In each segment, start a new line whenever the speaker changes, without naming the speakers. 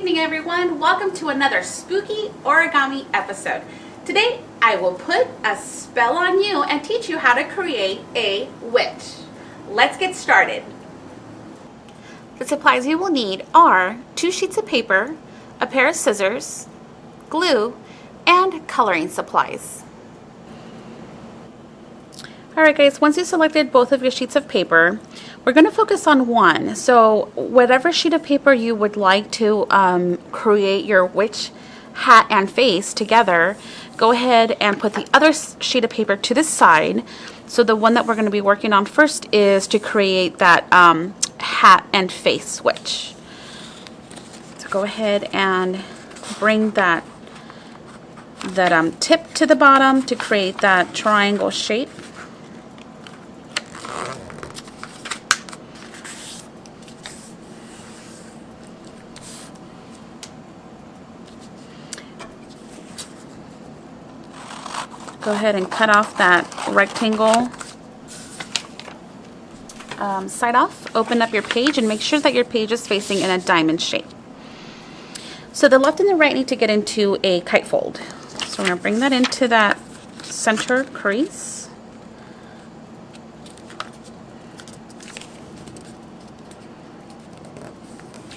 evening, everyone. Welcome to another spooky origami episode. Today, I will put a spell on you and teach you how to create a witch. Let's get started. The supplies you will need are 2 sheets of paper, a pair of scissors, glue, and coloring supplies. Alright guys, once you selected both of your sheets of paper, we're going to focus on one. So whatever sheet of paper you would like to create your witch hat and face together, go ahead and put the other sheet of paper to the side. So the one that we're going to be working on first is to create that hat and face witch. So go ahead and bring that tip to the bottom to create that triangle shape. Go ahead and cut off that rectangle side off. Open up your page and make sure that your page is facing in a diamond shape. So the left and the right need to get into a kite fold. So we're going to bring that into that center crease.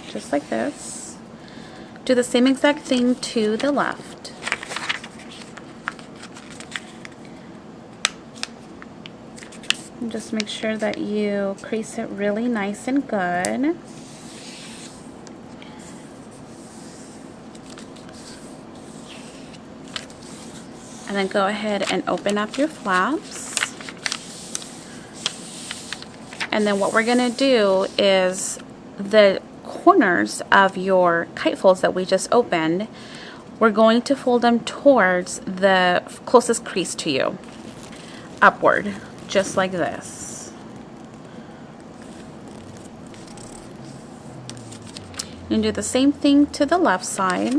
Just like this. Do the same exact thing to the left. And just make sure that you crease it really nice and good. And then go ahead and open up your flaps. And then what we're going to do is the corners of your kite folds that we just opened, we're going to fold them towards the closest crease to you, upward. Just like this. And do the same thing to the left side.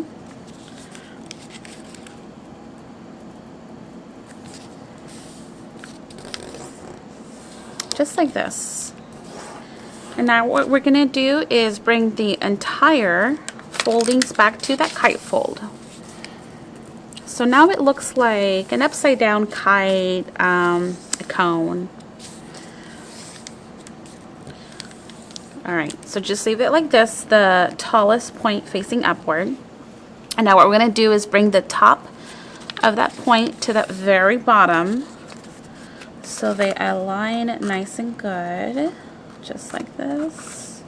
Just like this. And now what we're going to do is bring the entire foldings back to that kite fold. So now it looks like an upside down kite, a cone. Alright, so just leave it like this, the tallest point facing upward. And now what we're going to do is bring the top of that point to that very bottom so they align nice and good, just like this.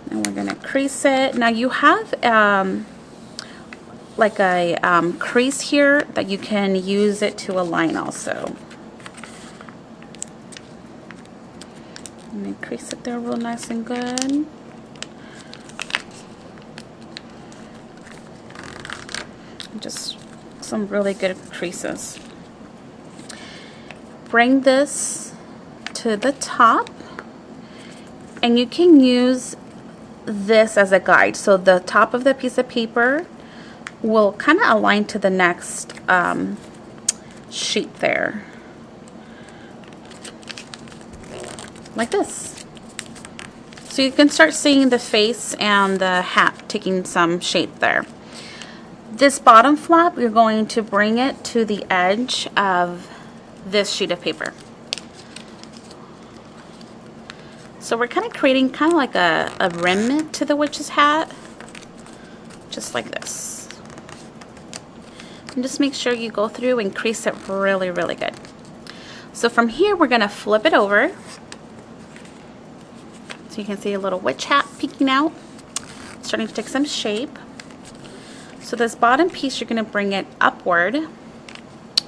And we're going to crease it. Now you have like a crease here that you can use it to align also. And then crease it there real nice and good. Just some really good creases. Bring this to the top, and you can use this as a guide. So the top of the piece of paper will kind of align to the next sheet there. Like this. So you can start seeing the face and the hat taking some shape there. This bottom flap, you're going to bring it to the edge of this sheet of paper. So we're kind of creating kind of like a rim to the witch's hat. Just like this. And just make sure you go through and crease it really, really good. So from here, we're going to flip it over. So you can see a little witch hat peeking out, starting to take some shape. So this bottom piece, you're going to bring it upward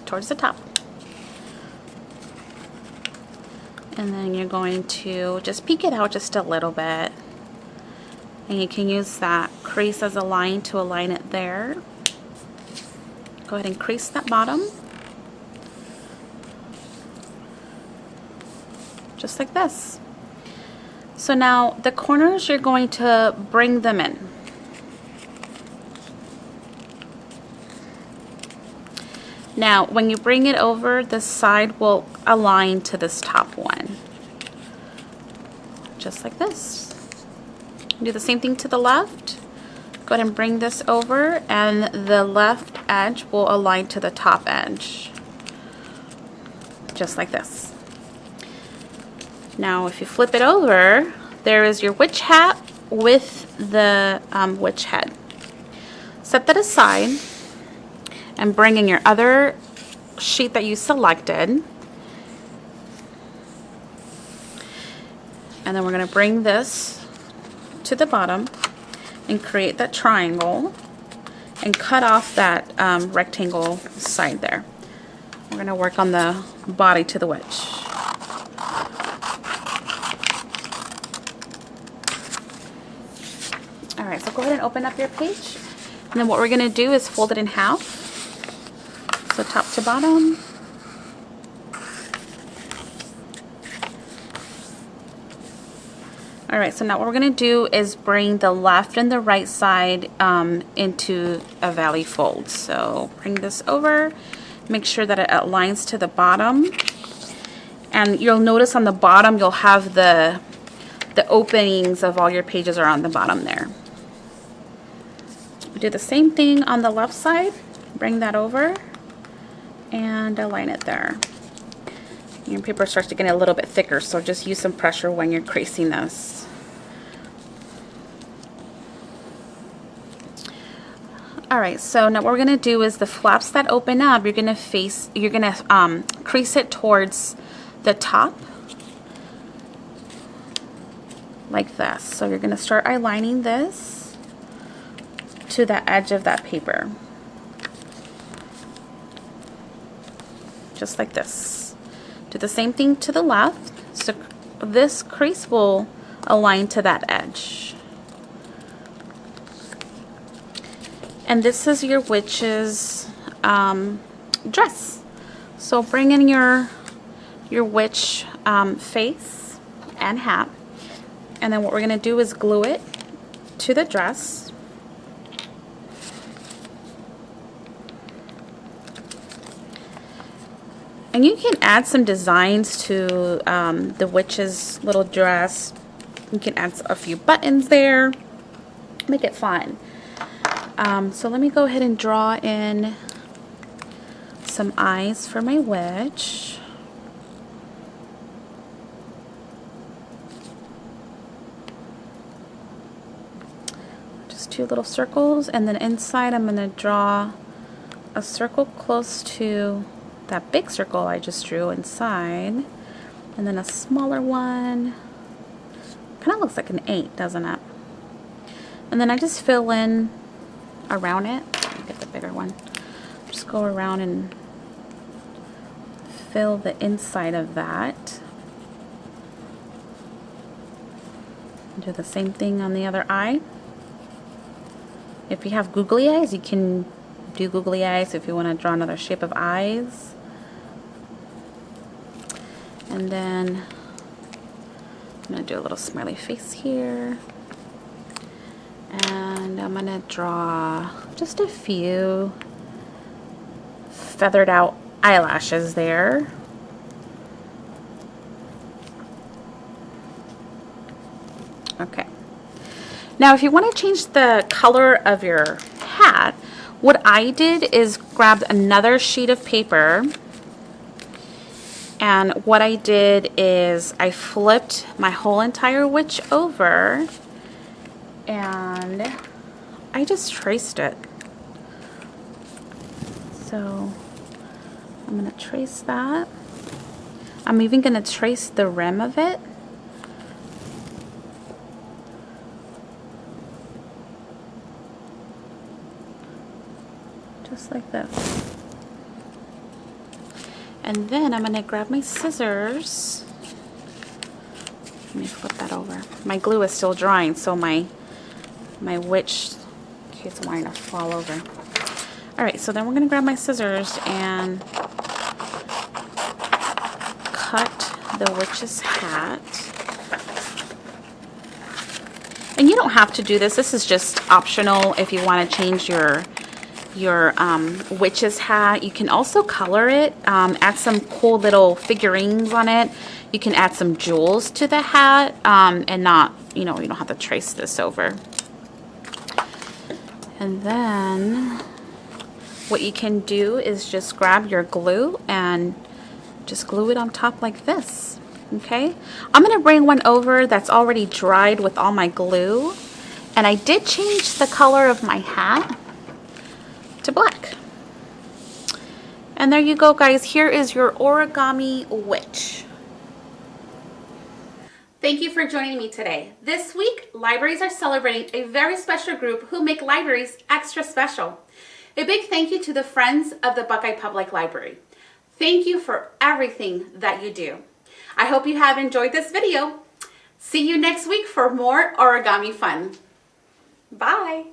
towards the top. And then you're going to just peek it out just a little bit. And you can use that crease as a line to align it there. Go ahead and crease that bottom. Just like this. So now the corners, you're going to bring them in. Now when you bring it over, the side will align to this top one. Just like this. Do the same thing to the left. Go ahead and bring this over, and the left edge will align to the top edge, just like this. Now if you flip it over, there is your witch hat with the witch head. Set that aside and bring in your other sheet that you selected. And then we're going to bring this to the bottom and create that triangle and cut off that rectangle side there. We're going to work on the body to the witch. Alright, so go ahead and open up your page. And then what we're going to do is fold it in half. So top to bottom. Alright, so now what we're going to do is bring the left and the right side into a valley fold. So bring this over, make sure that it aligns to the bottom. And you'll notice on the bottom you'll have the openings of all your pages are on the bottom there. Do the same thing on the left side, bring that over and align it there. Your paper starts to get a little bit thicker, so just use some pressure when you're creasing this. Alright, so now what we're going to do is the flaps that open up, you're going to crease it towards the top like this. So you're going to start aligning this to the edge of that paper. Just like this. Do the same thing to the left. So this crease will align to that edge. And this is your witch's dress. So bring in your witch face and hat. And then what we're going to do is glue it to the dress. And you can add some designs to the witch's little dress. You can add a few buttons there. Make it fun. So let me go ahead and draw in some eyes for my witch. Just 2 little circles, and then inside I'm going to draw a circle close to that big circle I just drew inside, and then a smaller one. Kind of looks like an 8, doesn't it? And then I just fill in around it. Get the bigger one. Just go around and fill the inside of that. Do the same thing on the other eye. If you have googly eyes, you can do googly eyes if you want to draw another shape of eyes. And then I'm going to do a little smiley face here. And I'm going to draw just a few feathered out eyelashes there. Okay. Now if you want to change the color of your hat, what I did is grabbed another sheet of paper, and what I did is I flipped my whole entire witch over and I just traced it. So I'm going to trace that. I'm even going to trace the rim of it. Just like this. And then I'm going to grab my scissors. Let me flip that over. My glue is still drying, so my witch is wanting to fall over. Alright, so then we're going to grab my scissors and cut the witch's hat. And you don't have to do this. This is just optional if you want to change your witch's hat. You can also color it, add some cool little figurines on it. You can add some jewels to the hat, and not, you don't have to trace this over. And then what you can do is just grab your glue and just glue it on top like this. Okay, I'm gonna bring one over that's already dried with all my glue, and I did change the color of my hat to black. And there you go, guys. Here is your origami witch. Thank you for joining me today. This week, libraries are celebrating a very special group who make libraries extra special. A big thank you to the Friends of the Buckeye Public Library. Thank you for everything that you do. I hope you have enjoyed this video. See you next week for more origami fun. Bye.